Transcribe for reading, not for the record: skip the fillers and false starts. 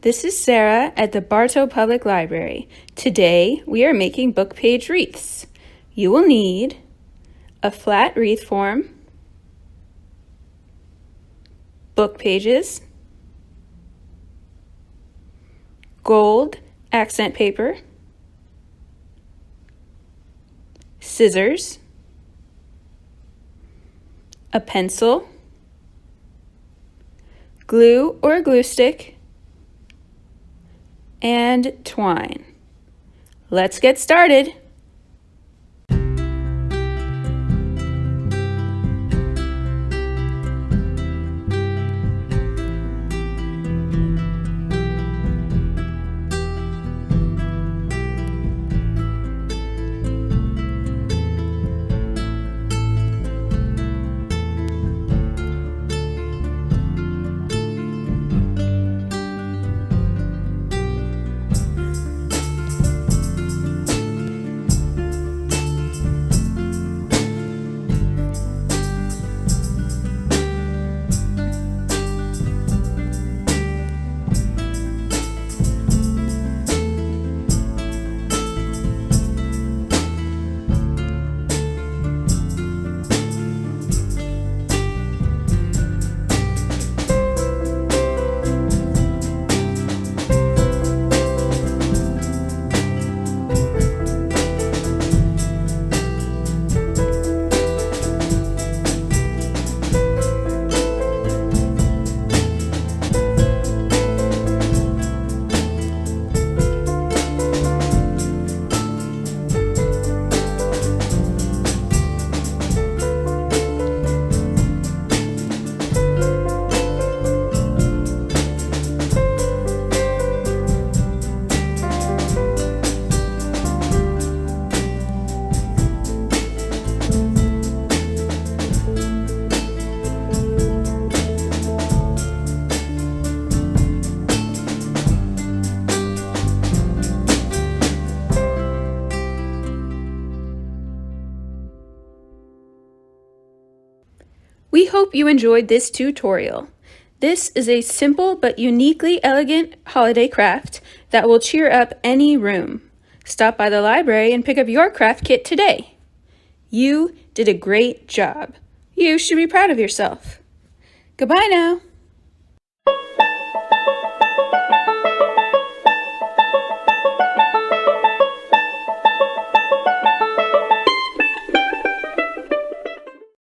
This is Sarah at the Bartow Public Library. Today we are making book page wreaths. You will need a flat wreath form, book pages, gold accent paper, scissors, a pencil, glue or glue stick, and twine. Let's get started. We hope you enjoyed this tutorial. This is a simple but uniquely elegant holiday craft that will cheer up any room. Stop by the library and pick up your craft kit today. You did a great job. You should be proud of yourself. Goodbye now.